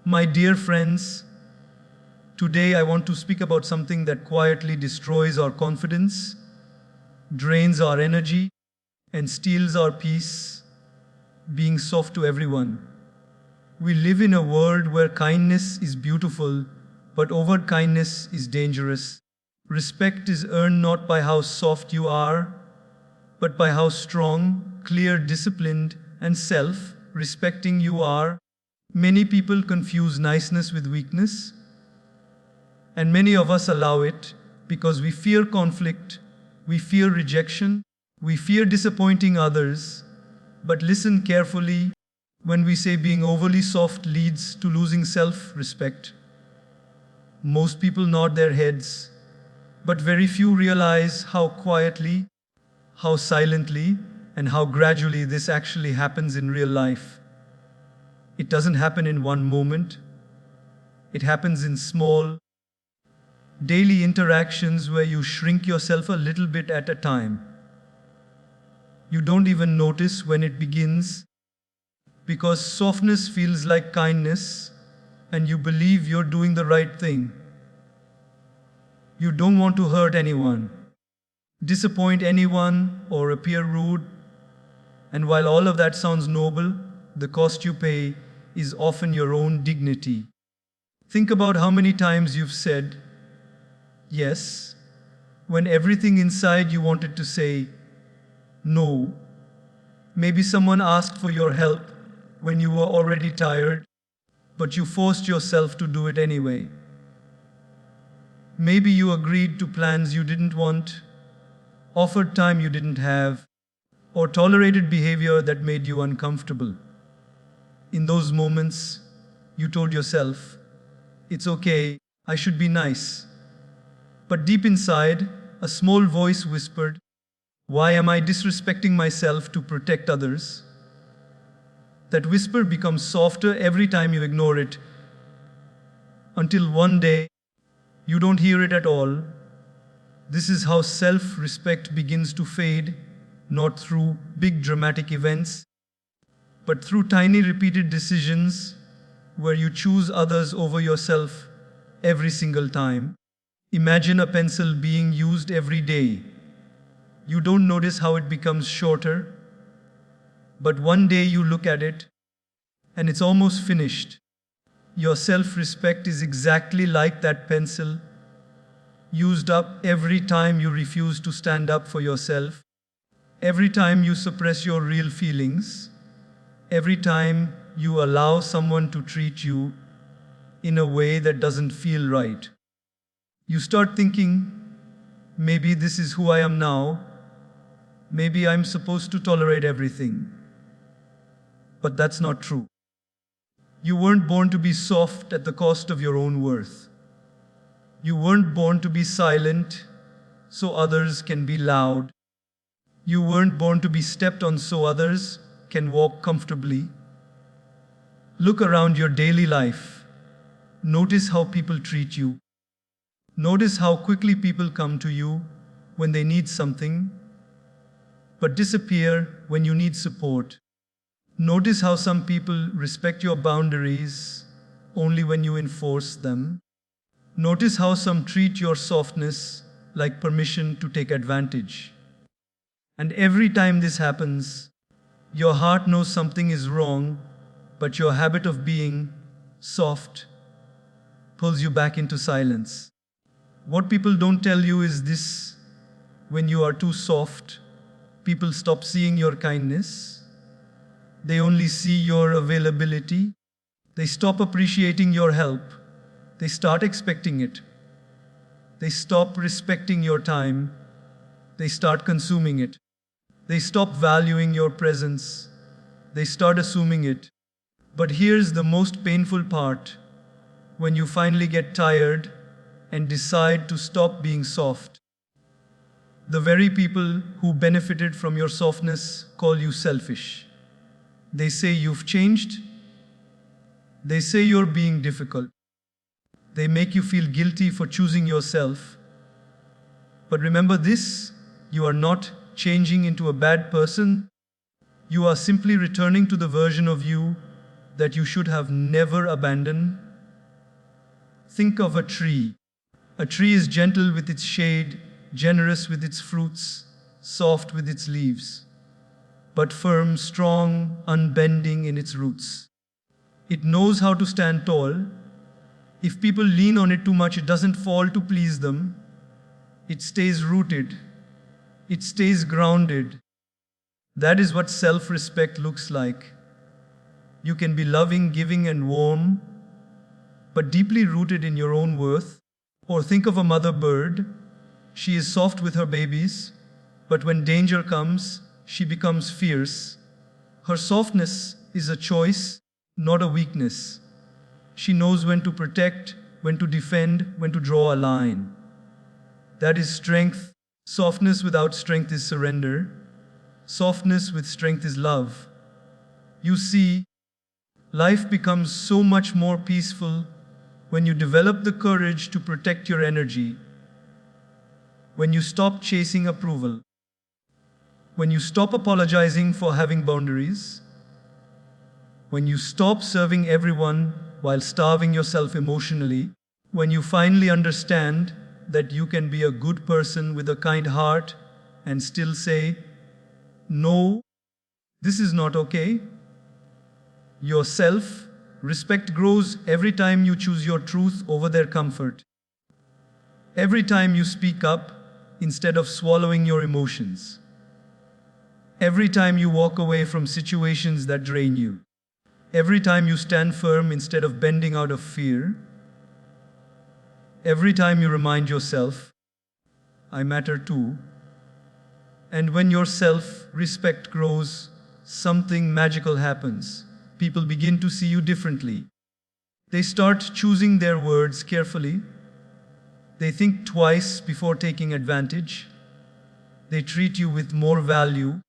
My dear friends, today I want to speak about something that quietly destroys our confidence, drains our energy, and steals our peace: being soft to everyone. We live in a world where kindness is beautiful, but overt kindness is dangerous. Respect is earned not by how soft you are, but by how strong, clear, disciplined, and self respecting you are. Many people confuse niceness with weakness, and many of us allow it because we fear conflict, we fear rejection, we fear disappointing others. But listen carefully: when we say being overly soft leads to losing self respect, most people nod their heads, but very few realize how quietly, how silently, and how gradually this actually happens in real life. It doesn't happen in one moment, it happens in small, daily interactions where you shrink yourself a little bit at a time. You don't even notice when it begins, because softness feels like kindness, and you believe you're doing the right thing. You don't want to hurt anyone, disappoint anyone, or appear rude. And while all of that sounds noble, the cost you pay is often your own dignity. Think about how many times you've said yes when everything inside you wanted to say no. Maybe someone asked for your help when you were already tired, but you forced yourself to do it anyway. Maybe you agreed to plans you didn't want, offered time you didn't have, or tolerated behavior that made you uncomfortable. In those moments, you told yourself, "It's okay, I should be nice." But deep inside, a small voice whispered, "Why am I disrespecting myself to protect others?" That whisper becomes softer every time you ignore it, until one day, you don't hear it at all. This is how self-respect begins to fade, not through big dramatic events, but through tiny repeated decisions where you choose others over yourself every single time. Imagine a pencil being used every day. You don't notice how it becomes shorter, but one day you look at it and it's almost finished. Your self-respect is exactly like that pencil, used up every time you refuse to stand up for yourself, every time you suppress your real feelings, every time you allow someone to treat you in a way that doesn't feel right. You start thinking, maybe this is who I am now, maybe I'm supposed to tolerate everything. But that's not true. You weren't born to be soft at the cost of your own worth. You weren't born to be silent so others can be loud. You weren't born to be stepped on so others can walk comfortably. Look around your daily life. Notice how people treat you. Notice how quickly people come to you when they need something, but disappear when you need support. Notice how some people respect your boundaries only when you enforce them. Notice how some treat your softness like permission to take advantage. And every time this happens, your heart knows something is wrong, but your habit of being soft pulls you back into silence. What people don't tell you is this: when you are too soft, people stop seeing your kindness. They only see your availability. They stop appreciating your help. They start expecting it. They stop respecting your time. They start consuming it. They stop valuing your presence. They start assuming it. But here's the most painful part: when you finally get tired and decide to stop being soft, the very people who benefited from your softness call you selfish. They say you've changed. They say you're being difficult. They make you feel guilty for choosing yourself. But remember this: you are not changing into a bad person. You are simply returning to the version of you that you should have never abandoned? Think of a tree. A tree is gentle with its shade, generous with its fruits, soft with its leaves, but firm, strong, unbending in its roots. It knows how to stand tall. If people lean on it too much, it doesn't fall to please them. It stays rooted. It stays grounded. That is what self-respect looks like. You can be loving, giving, and warm, but deeply rooted in your own worth. Or think of a mother bird. She is soft with her babies, but when danger comes, she becomes fierce. Her softness is a choice, not a weakness. She knows when to protect, when to defend, when to draw a line. That is strength. Softness without strength is surrender. Softness with strength is love. You see, life becomes so much more peaceful when you develop the courage to protect your energy, when you stop chasing approval, when you stop apologizing for having boundaries, when you stop serving everyone while starving yourself emotionally, when you finally understand that you can be a good person with a kind heart and still say, "No, this is not okay." Your self-respect grows every time you choose your truth over their comfort. Every time you speak up instead of swallowing your emotions. Every time you walk away from situations that drain you. Every time you stand firm instead of bending out of fear. Every time you remind yourself, "I matter too." And when your self-respect grows, something magical happens. People begin to see you differently. They start choosing their words carefully. They think twice before taking advantage. They treat you with more value,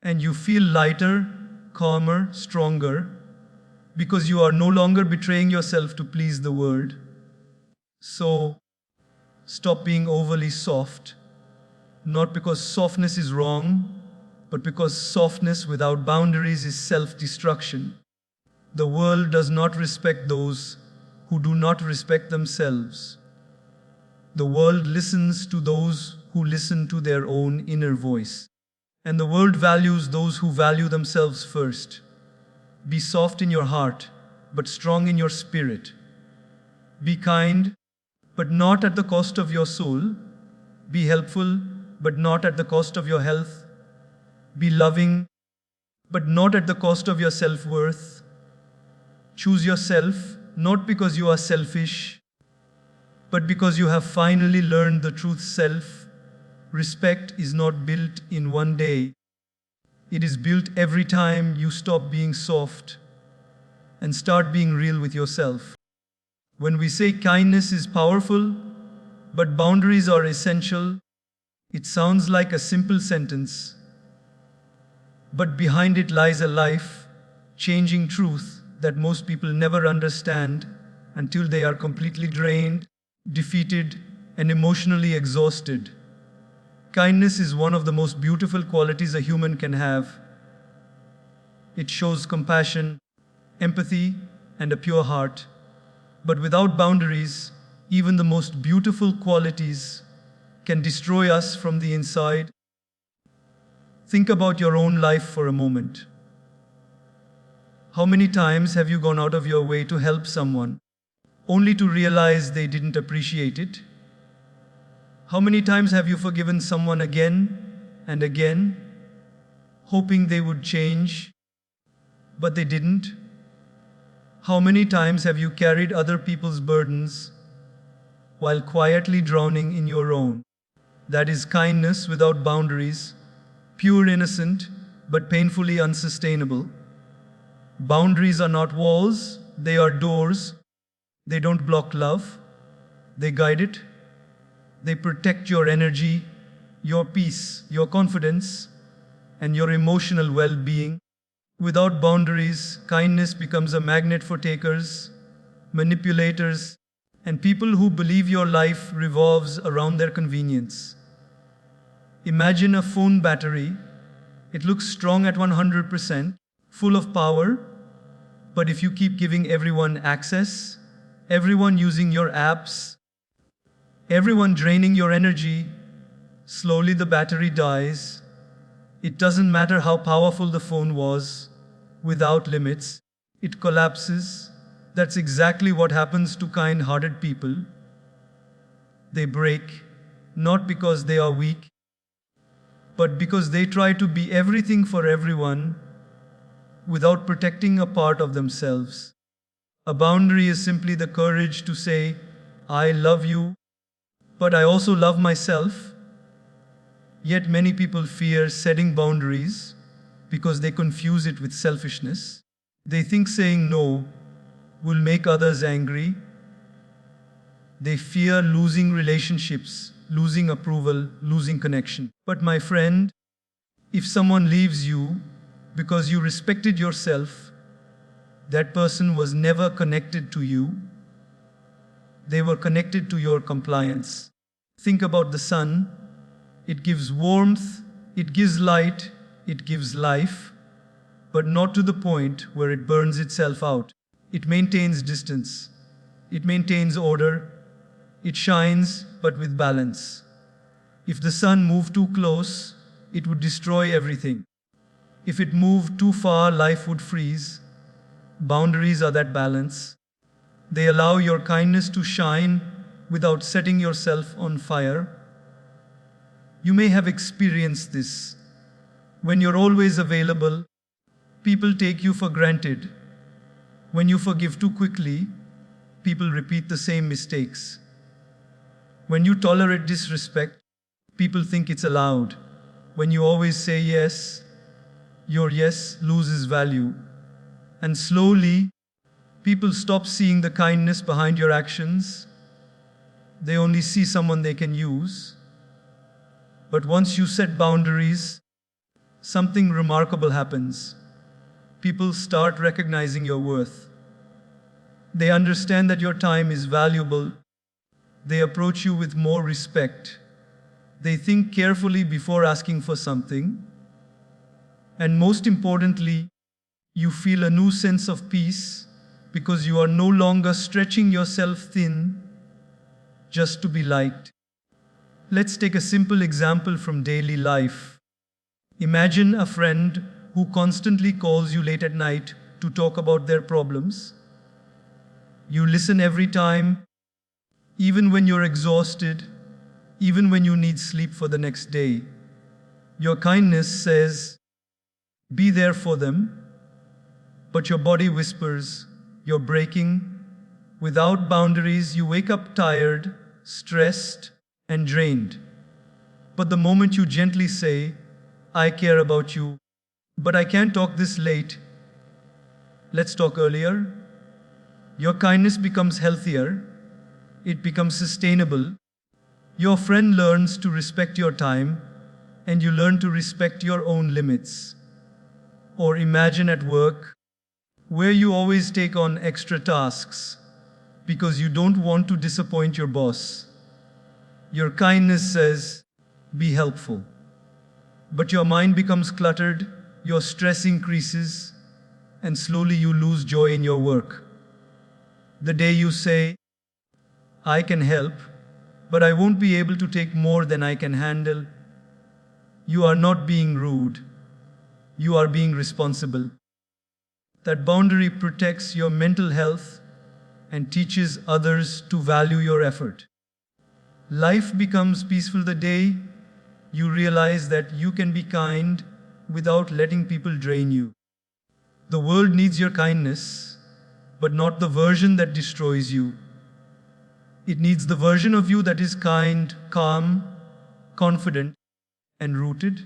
and you feel lighter, calmer, stronger, because you are no longer betraying yourself to please the world. So, stop being overly soft, not because softness is wrong, but because softness without boundaries is self-destruction. The world does not respect those who do not respect themselves. The world listens to those who listen to their own inner voice. And the world values those who value themselves first. Be soft in your heart, but strong in your spirit. Be kind, but not at the cost of your soul. Be helpful, but not at the cost of your health. Be loving, but not at the cost of your self-worth. Choose yourself, not because you are selfish, but because you have finally learned the truth. Self-respect is not built in one day. It is built every time you stop being soft and start being real with yourself. When we say kindness is powerful, but boundaries are essential, it sounds like a simple sentence. But behind it lies a life-changing truth that most people never understand until they are completely drained, defeated, and emotionally exhausted. Kindness is one of the most beautiful qualities a human can have. It shows compassion, empathy, and a pure heart. But without boundaries, even the most beautiful qualities can destroy us from the inside. Think about your own life for a moment. How many times have you gone out of your way to help someone, only to realize they didn't appreciate it? How many times have you forgiven someone again and again, hoping they would change, but they didn't? How many times have you carried other people's burdens while quietly drowning in your own? That is kindness without boundaries, pure innocent, but painfully unsustainable. Boundaries are not walls, they are doors. They don't block love, they guide it. They protect your energy, your peace, your confidence, and your emotional well-being. Without boundaries, kindness becomes a magnet for takers, manipulators, and people who believe your life revolves around their convenience. Imagine a phone battery. It looks strong at 100%, full of power, But if you keep giving everyone access, everyone using your apps, everyone draining your energy, slowly the battery dies. It doesn't matter how powerful the phone was, without limits, it collapses. That's exactly what happens to kind-hearted people. They break, not because they are weak, but because they try to be everything for everyone without protecting a part of themselves. A boundary is simply the courage to say, I love you, but I also love myself. Yet many people fear setting boundaries because they confuse it with selfishness. They think saying no will make others angry. They fear losing relationships, losing approval, losing connection. But my friend, if someone leaves you because you respected yourself, that person was never connected to you. They were connected to your compliance. Think about the sun. It gives warmth, it gives light, it gives life, but not to the point where it burns itself out. It maintains distance. It maintains order. It shines, but with balance. If the sun moved too close, it would destroy everything. If it moved too far, life would freeze. Boundaries are that balance. They allow your kindness to shine without setting yourself on fire. You may have experienced this. When you're always available, people take you for granted. When you forgive too quickly, people repeat the same mistakes. When you tolerate disrespect, people think it's allowed. When you always say yes, your yes loses value. And slowly, people stop seeing the kindness behind your actions. They only see someone they can use. But once you set boundaries, something remarkable happens. People start recognizing your worth. They understand that your time is valuable. They approach you with more respect. They think carefully before asking for something. And most importantly, you feel a new sense of peace because you are no longer stretching yourself thin just to be liked. Let's take a simple example from daily life. Imagine a friend who constantly calls you late at night to talk about their problems. You listen every time, even when you're exhausted, even when you need sleep for the next day. Your kindness says, be there for them, but your body whispers, you're breaking. Without boundaries, you wake up tired, stressed, and drained. But the moment you gently say, I care about you, but I can't talk this late, let's talk earlier, your kindness becomes healthier, it becomes sustainable. Your friend learns to respect your time, and you learn to respect your own limits. Or imagine at work, where you always take on extra tasks because you don't want to disappoint your boss. Your kindness says, be helpful. But your mind becomes cluttered, your stress increases, and slowly you lose joy in your work. The day you say, I can help, but I won't be able to take more than I can handle, you are not being rude. You are being responsible. That boundary protects your mental health and teaches others to value your effort. Life becomes peaceful the day you realize that you can be kind without letting people drain you. The world needs your kindness, but not the version that destroys you. It needs the version of you that is kind, calm, confident, and rooted.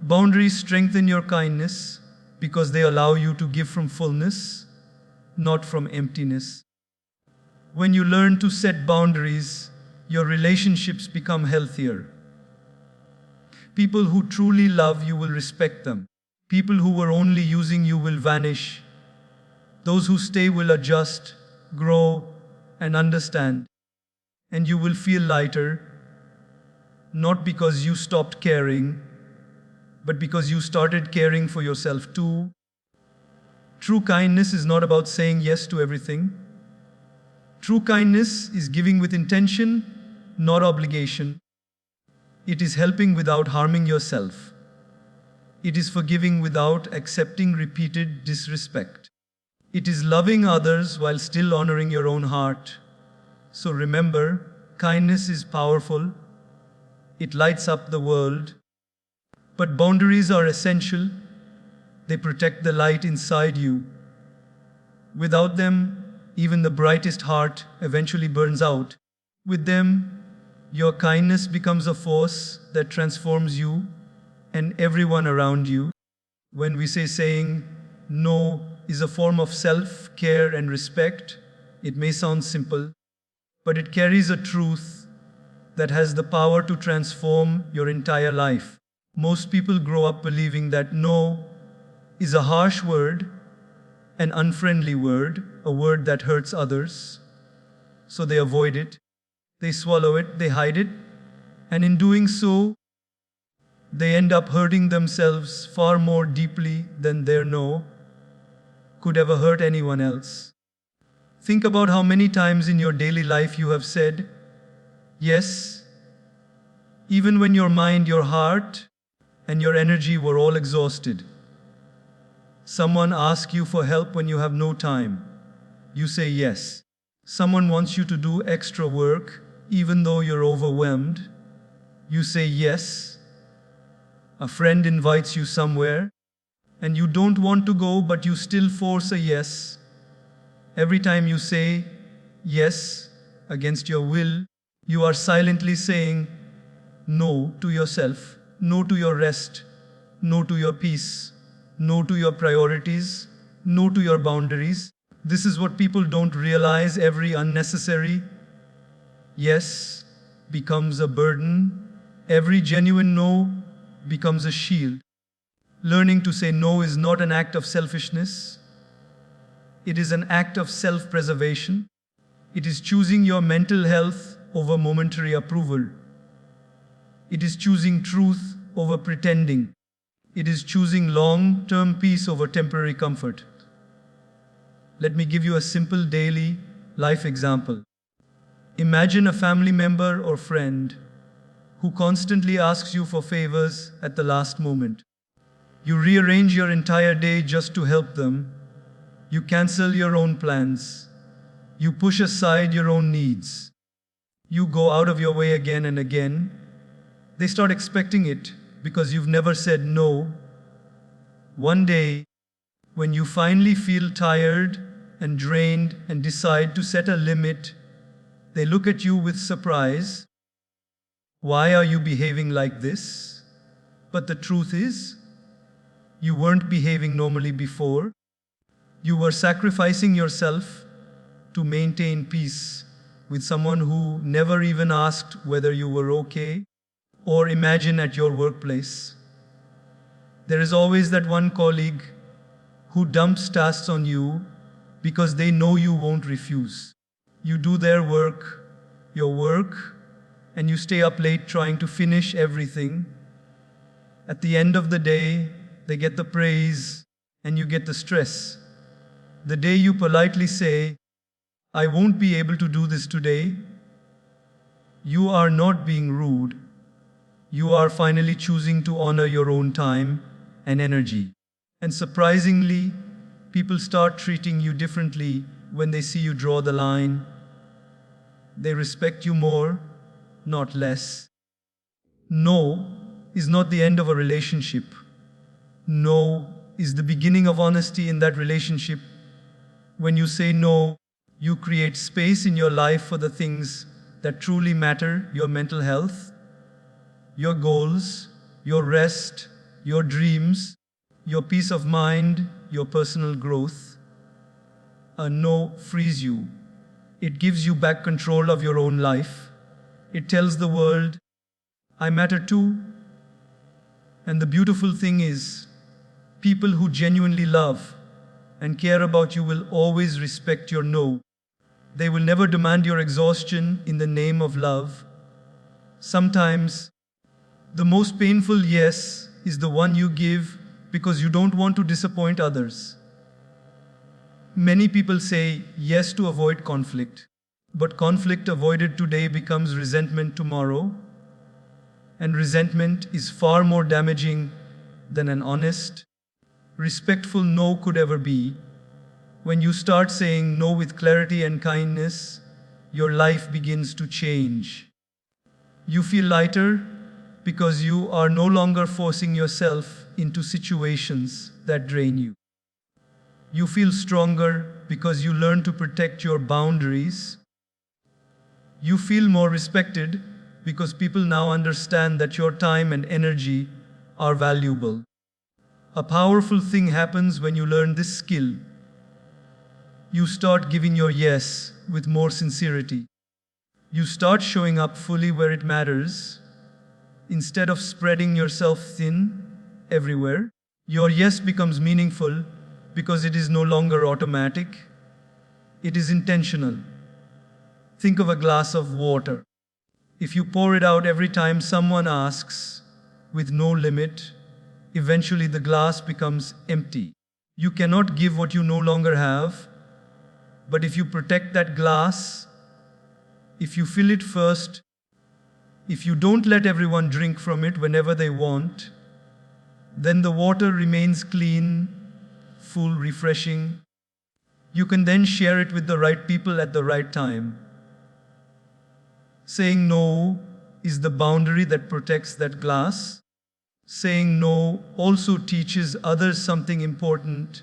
Boundaries strengthen your kindness because they allow you to give from fullness, not from emptiness. When you learn to set boundaries, your relationships become healthier. People who truly love you will respect them. People who were only using you will vanish. Those who stay will adjust, grow, and understand. And you will feel lighter, not because you stopped caring, but because you started caring for yourself too. True kindness is not about saying yes to everything. True kindness is giving with intention, not obligation. It is helping without harming yourself. It is forgiving without accepting repeated disrespect. It is loving others while still honoring your own heart. So remember, kindness is powerful. It lights up the world. But boundaries are essential. They protect the light inside you. Without them, even the brightest heart eventually burns out. With them, your kindness becomes a force that transforms you and everyone around you. When we say saying no is a form of self-care and respect, it may sound simple, but it carries a truth that has the power to transform your entire life. Most people grow up believing that no is a harsh word, an unfriendly word, a word that hurts others. So they avoid it, they swallow it, they hide it, and in doing so, they end up hurting themselves far more deeply than their no could ever hurt anyone else. Think about how many times in your daily life you have said yes, even when your mind, your heart, and your energy were all exhausted. Someone asks you for help when you have no time. You say yes. Someone wants you to do extra work even though you're overwhelmed. You say yes. A friend invites you somewhere and you don't want to go, but you still force a yes. Every time you say yes against your will, you are silently saying no to yourself, no to your rest, no to your peace, no to your priorities, no to your boundaries. This is what people don't realize. Every unnecessary yes becomes a burden. Every genuine no becomes a shield. Learning to say no is not an act of selfishness. It is an act of self-preservation. It is choosing your mental health over momentary approval. It is choosing truth over pretending. It is choosing long-term peace over temporary comfort. Let me give you a simple daily life example. Imagine a family member or friend who constantly asks you for favors at the last moment. You rearrange your entire day just to help them. You cancel your own plans. You push aside your own needs. You go out of your way again and again. They start expecting it because you've never said no. One day, when you finally feel tired and drained and decide to set a limit, they look at you with surprise. Why are you behaving like this? But the truth is, you weren't behaving normally before. You were sacrificing yourself to maintain peace with someone who never even asked whether you were okay. Or imagine at your workplace. There is always that one colleague who dumps tasks on you because they know you won't refuse. You do their work, your work, and you stay up late trying to finish everything. At the end of the day, they get the praise and you get the stress. The day you politely say, "I won't be able to do this today," you are not being rude. You are finally choosing to honor your own time and energy. And surprisingly, people start treating you differently when they see you draw the line. They respect you more, not less. No is not the end of a relationship. No is the beginning of honesty in that relationship. When you say no, you create space in your life for the things that truly matter: your mental health, your goals, your rest, your dreams, your peace of mind, your personal growth. A no frees you. It gives you back control of your own life. It tells the world, "I matter too." And the beautiful thing is, people who genuinely love and care about you will always respect your no. They will never demand your exhaustion in the name of love. Sometimes, the most painful yes is the one you give because you don't want to disappoint others. Many people say yes to avoid conflict, but conflict avoided today becomes resentment tomorrow, and resentment is far more damaging than an honest, respectful no could ever be. When you start saying no with clarity and kindness, your life begins to change. You feel lighter because you are no longer forcing yourself into situations that drain you. You feel stronger because you learn to protect your boundaries. You feel more respected because people now understand that your time and energy are valuable. A powerful thing happens when you learn this skill. You start giving your yes with more sincerity. You start showing up fully where it matters. Instead of spreading yourself thin everywhere, your yes becomes meaningful because it is no longer automatic. It is intentional. Think of a glass of water. If you pour it out every time someone asks, with no limit, eventually the glass becomes empty. You cannot give what you no longer have, but if you protect that glass, if you fill it first, if you don't let everyone drink from it whenever they want, then the water remains clean, full, refreshing. You can then share it with the right people at the right time. Saying no is the boundary that protects that glass. Saying no also teaches others something important.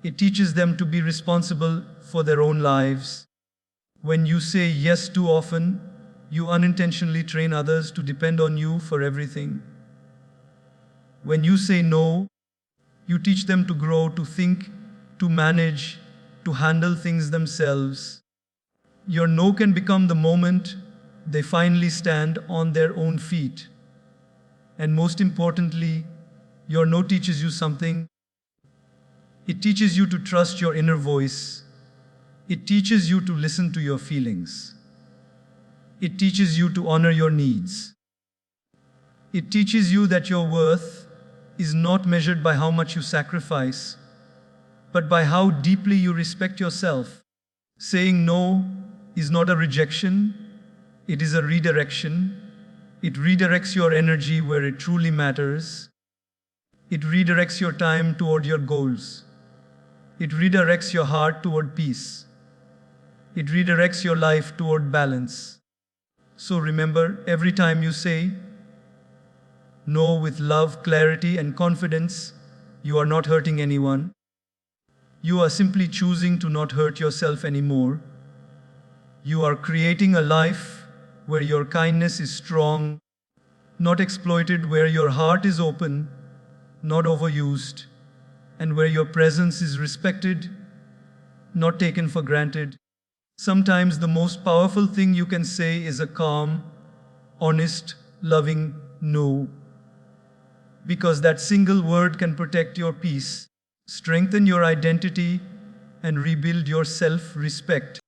It teaches them to be responsible for their own lives. When you say yes too often, you unintentionally train others to depend on you for everything. When you say no, you teach them to grow, to think, to manage, to handle things themselves. Your no can become the moment they finally stand on their own feet. And most importantly, your no teaches you something. It teaches you to trust your inner voice. It teaches you to listen to your feelings. It teaches you to honor your needs. It teaches you that your worth is not measured by how much you sacrifice, but by how deeply you respect yourself. Saying no is not a rejection, it is a redirection. It redirects your energy where it truly matters. It redirects your time toward your goals. It redirects your heart toward peace. It redirects your life toward balance. So remember, every time you say no with love, clarity, and confidence, you are not hurting anyone. You are simply choosing to not hurt yourself anymore. You are creating a life where your kindness is strong, not exploited, where your heart is open, not overused, and where your presence is respected, not taken for granted. Sometimes the most powerful thing you can say is a calm, honest, loving no. Because that single word can protect your peace, strengthen your identity, and rebuild your self-respect.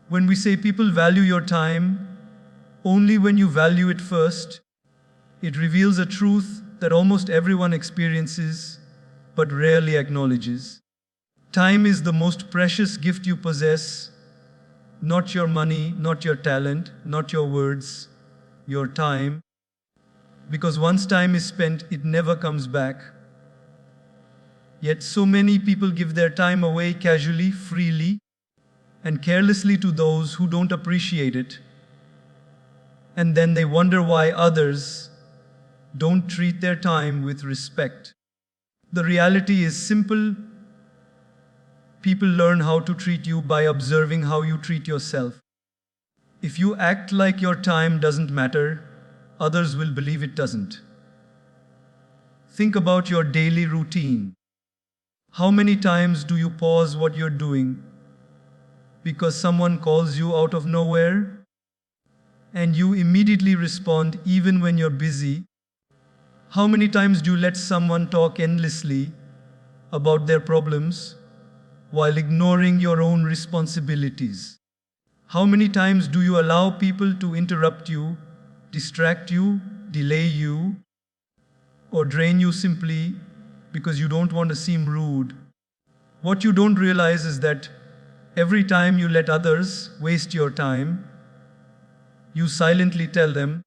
When we say people value your time, only when you value it first, it reveals a truth that almost everyone experiences but rarely acknowledges. Time is the most precious gift you possess, not your money, not your talent, not your words, your time. Because once time is spent, it never comes back. Yet so many people give their time away casually, freely, and carelessly to those who don't appreciate it. And then they wonder why others don't treat their time with respect. The reality is simple. People learn how to treat you by observing how you treat yourself. If you act like your time doesn't matter, others will believe it doesn't. Think about your daily routine. How many times do you pause what you're doing because someone calls you out of nowhere? And you immediately respond even when you're busy. How many times do you let someone talk endlessly about their problems while ignoring your own responsibilities? How many times do you allow people to interrupt you, distract you, delay you, or drain you simply because you don't want to seem rude? What you don't realize is that every time you let others waste your time, you silently tell them,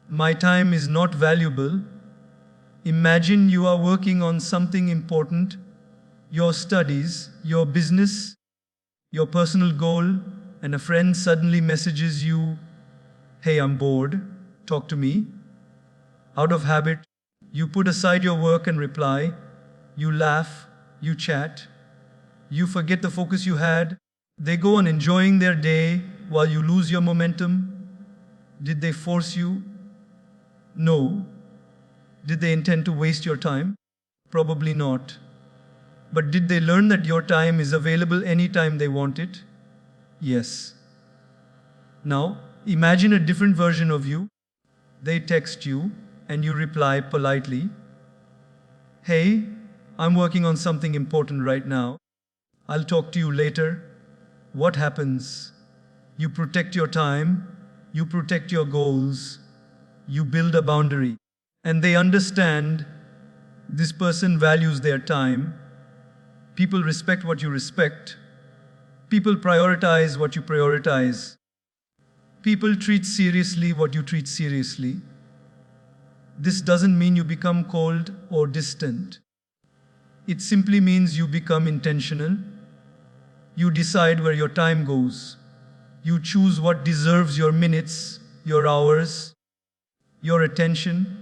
"My time is not valuable." Imagine you are working on something important, your studies, your business, your personal goal, and a friend suddenly messages you, "Hey, I'm bored, talk to me." Out of habit, you put aside your work and reply, you laugh, you chat, you forget the focus you had. They go on enjoying their day while you lose your momentum. Did they force you? No. Did they intend to waste your time? Probably not. But did they learn that your time is available anytime they want it? Yes. Now, imagine a different version of you. They text you, and you reply politely, "Hey, I'm working on something important right now. I'll talk to you later." What happens? You protect your time, you protect your goals, you build a boundary. And they understand this person values their time. People respect what you respect. People prioritize what you prioritize. People treat seriously what you treat seriously. This doesn't mean you become cold or distant. It simply means you become intentional. You decide where your time goes. You choose what deserves your minutes, your hours, your attention.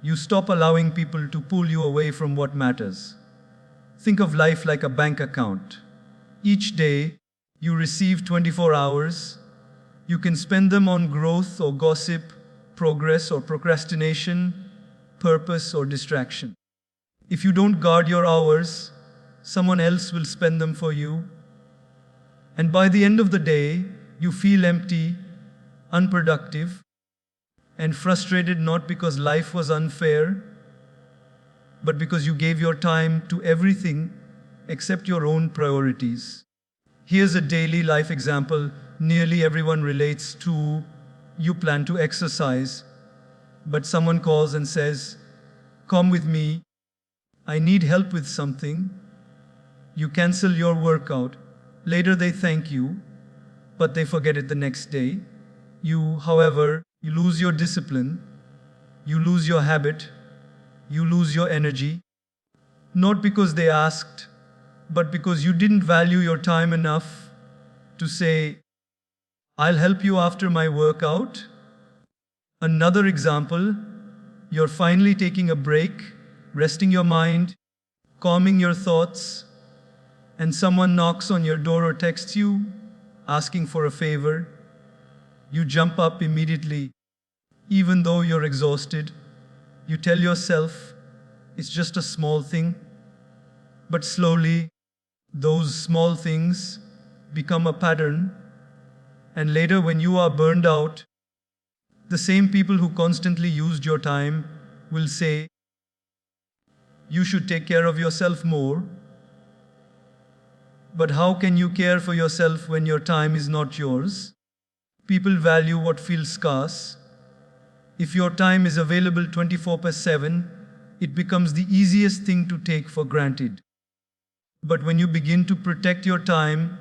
You stop allowing people to pull you away from what matters. Think of life like a bank account. Each day, you receive 24 hours. You can spend them on growth or gossip, progress or procrastination, purpose or distraction. If you don't guard your hours, someone else will spend them for you. And by the end of the day, you feel empty, unproductive, and frustrated not because life was unfair, but because you gave your time to everything except your own priorities. Here's a daily life example nearly everyone relates to. You plan to exercise, but someone calls and says, "Come with me, I need help with something." You cancel your workout. Later they thank you, but they forget it the next day. However, you lose your discipline, you lose your habit, you lose your energy. Not because they asked, but because you didn't value your time enough to say, "I'll help you after my workout." Another example, you're finally taking a break, resting your mind, calming your thoughts, and someone knocks on your door or texts you, asking for a favor. You jump up immediately. Even though you're exhausted, you tell yourself, "It's just a small thing." But slowly, those small things become a pattern, and later when you are burned out, the same people who constantly used your time will say, "You should take care of yourself more." But how can you care for yourself when your time is not yours? People value what feels scarce. If your time is available 24/7, it becomes the easiest thing to take for granted. But when you begin to protect your time,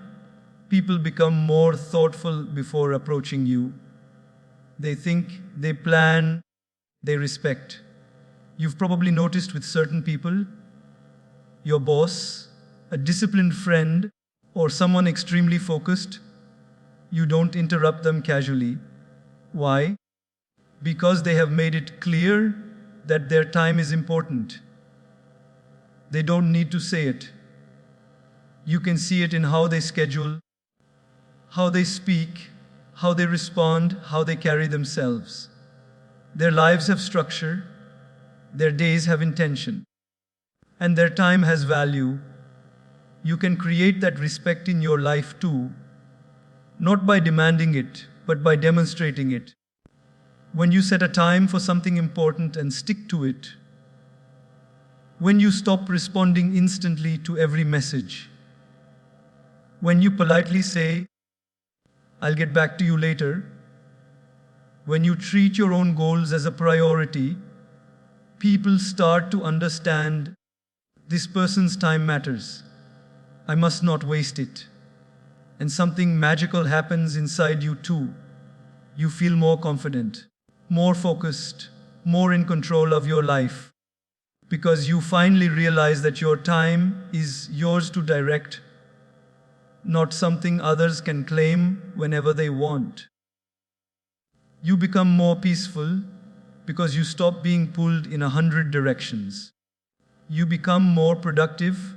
people become more thoughtful before approaching you. They think, they plan, they respect. You've probably noticed with certain people, your boss, a disciplined friend, or someone extremely focused, you don't interrupt them casually. Why? Because they have made it clear that their time is important. They don't need to say it. You can see it in how they schedule, how they speak, how they respond, how they carry themselves. Their lives have structure, their days have intention, and their time has value. You can create that respect in your life too, not by demanding it, but by demonstrating it. When you set a time for something important and stick to it, when you stop responding instantly to every message, when you politely say, "I'll get back to you later," when you treat your own goals as a priority, people start to understand this person's time matters. I must not waste it. And something magical happens inside you too. You feel more confident, more focused, more in control of your life. Because you finally realize that your time is yours to direct, not something others can claim whenever they want. You become more peaceful because you stop being pulled in 100 directions. You become more productive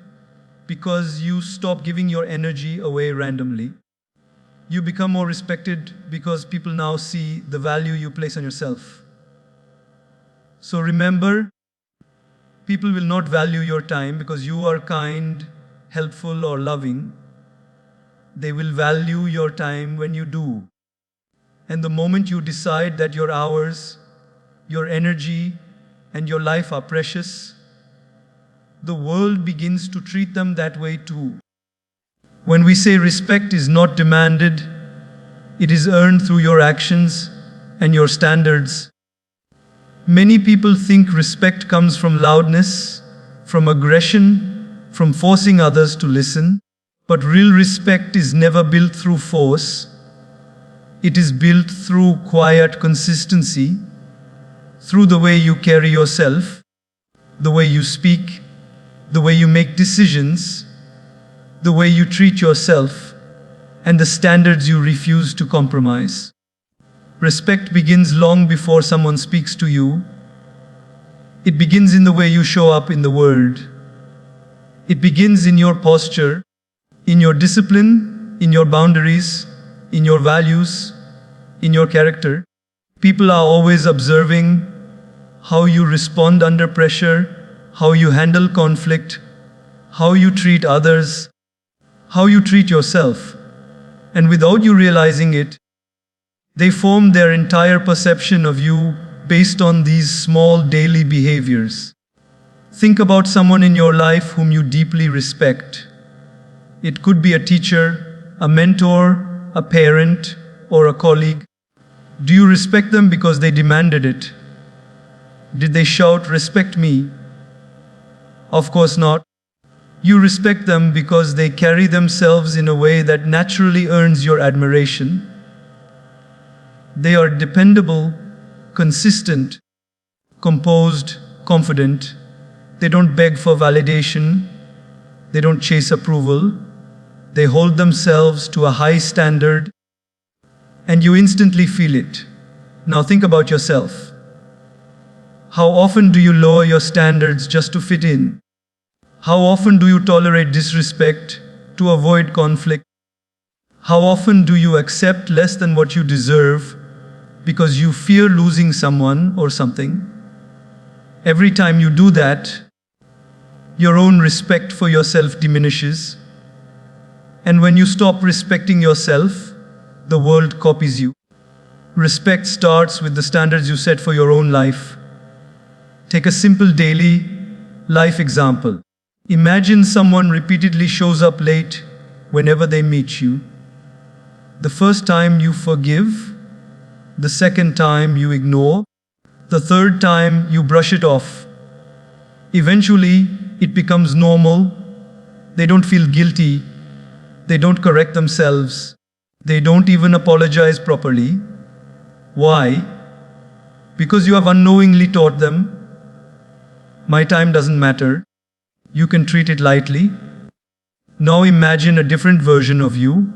because you stop giving your energy away randomly. You become more respected because people now see the value you place on yourself. So remember, people will not value your time because you are kind, helpful, or loving. They will value your time when you do. And the moment you decide that your hours, your energy, and your life are precious, the world begins to treat them that way too. When we say respect is not demanded, it is earned through your actions and your standards. Many people think respect comes from loudness, from aggression, from forcing others to listen. But real respect is never built through force. It is built through quiet consistency, through the way you carry yourself, the way you speak, the way you make decisions, the way you treat yourself, and the standards you refuse to compromise. Respect begins long before someone speaks to you. It begins in the way you show up in the world. It begins in your posture, in your discipline, in your boundaries, in your values, in your character. People are always observing how you respond under pressure, how you handle conflict, how you treat others, how you treat yourself. And without you realizing it, they form their entire perception of you based on these small daily behaviors. Think about someone in your life whom you deeply respect. It could be a teacher, a mentor, a parent, or a colleague. Do you respect them because they demanded it? Did they shout, "Respect me"? Of course not. You respect them because they carry themselves in a way that naturally earns your admiration. They are dependable, consistent, composed, confident. They don't beg for validation. They don't chase approval. They hold themselves to a high standard, and you instantly feel it. Now think about yourself. How often do you lower your standards just to fit in? How often do you tolerate disrespect to avoid conflict? How often do you accept less than what you deserve because you fear losing someone or something? Every time you do that, your own respect for yourself diminishes. And when you stop respecting yourself, the world copies you. Respect starts with the standards you set for your own life. Take a simple daily life example. Imagine someone repeatedly shows up late whenever they meet you. The first time you forgive, the second time you ignore, the third time you brush it off. Eventually, it becomes normal. They don't feel guilty. They don't correct themselves. They don't even apologize properly. Why? Because you have unknowingly taught them, my time doesn't matter. You can treat it lightly. Now imagine a different version of you.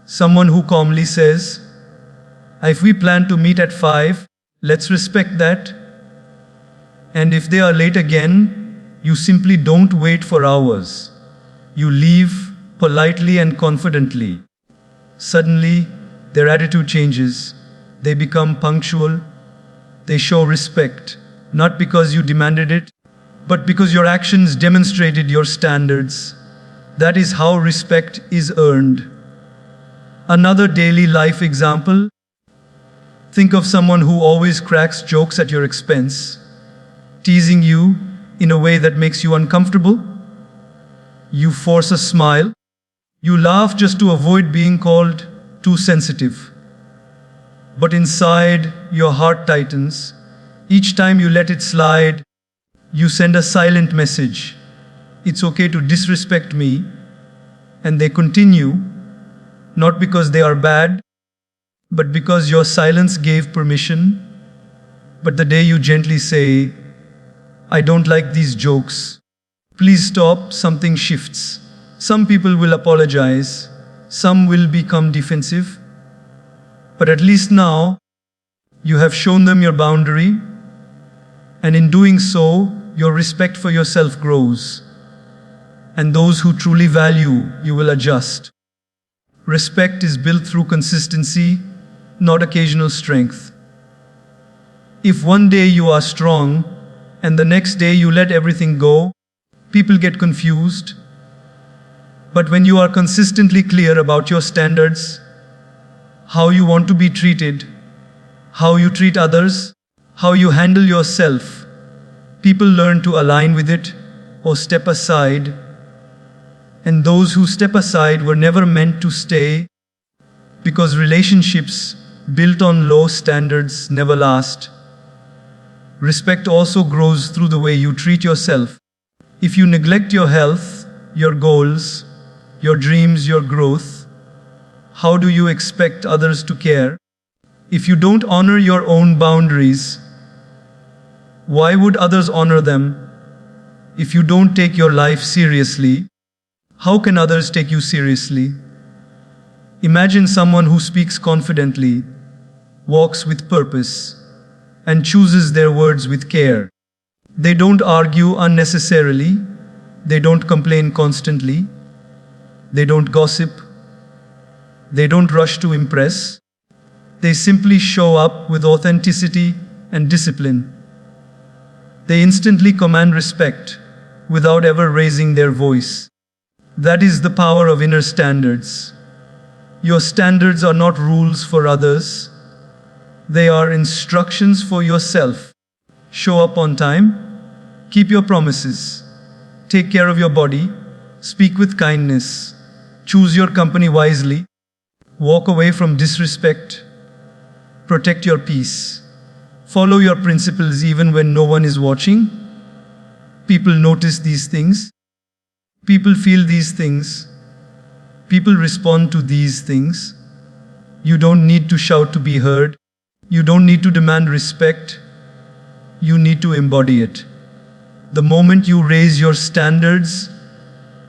Someone who calmly says, if we plan to meet at 5, let's respect that. And if they are late again, you simply don't wait for hours. You leave politely and confidently. Suddenly, their attitude changes. They become punctual. They show respect, not because you demanded it, but because your actions demonstrated your standards. That is how respect is earned. Another daily life example. Think of someone who always cracks jokes at your expense, teasing you in a way that makes you uncomfortable. You force a smile. You laugh just to avoid being called too sensitive. But inside, your heart tightens. Each time you let it slide, you send a silent message. It's okay to disrespect me. And they continue, not because they are bad, but because your silence gave permission. But the day you gently say, I don't like these jokes, please stop, something shifts. Some people will apologize, some will become defensive, but at least now you have shown them your boundary, and in doing so, your respect for yourself grows. And those who truly value you will adjust. Respect is built through consistency, not occasional strength. If one day you are strong and the next day you let everything go, people get confused. But when you are consistently clear about your standards, how you want to be treated, how you treat others, how you handle yourself, people learn to align with it or step aside. And those who step aside were never meant to stay, because relationships built on low standards never last. Respect also grows through the way you treat yourself. If you neglect your health, your goals, your dreams, your growth, how do you expect others to care? If you don't honor your own boundaries, why would others honor them? If you don't take your life seriously, how can others take you seriously? Imagine someone who speaks confidently, walks with purpose, and chooses their words with care. They don't argue unnecessarily, they don't complain constantly, they don't gossip, they don't rush to impress. They simply show up with authenticity and discipline. They instantly command respect without ever raising their voice. That is the power of inner standards. Your standards are not rules for others. They are instructions for yourself. Show up on time. Keep your promises. Take care of your body. Speak with kindness. Choose your company wisely. Walk away from disrespect. Protect your peace. Follow your principles even when no one is watching. People notice these things. People feel these things. People respond to these things. You don't need to shout to be heard. You don't need to demand respect. You need to embody it. The moment you raise your standards,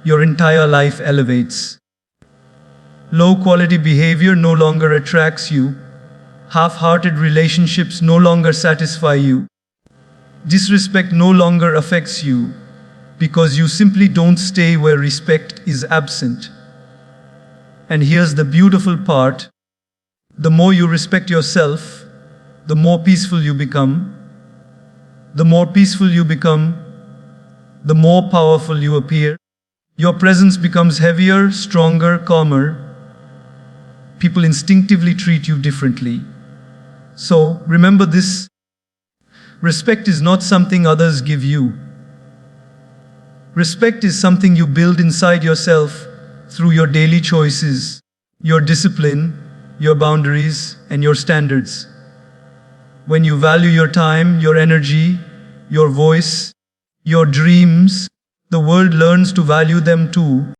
your entire life elevates. Low quality behavior no longer attracts you. Half-hearted relationships no longer satisfy you. Disrespect no longer affects you, because you simply don't stay where respect is absent. And here's the beautiful part. The more you respect yourself, the more peaceful you become. The more peaceful you become, the more powerful you appear. Your presence becomes heavier, stronger, calmer. People instinctively treat you differently. So remember this. Respect is not something others give you. Respect is something you build inside yourself through your daily choices, your discipline, your boundaries, and your standards. When you value your time, your energy, your voice, your dreams, the world learns to value them too.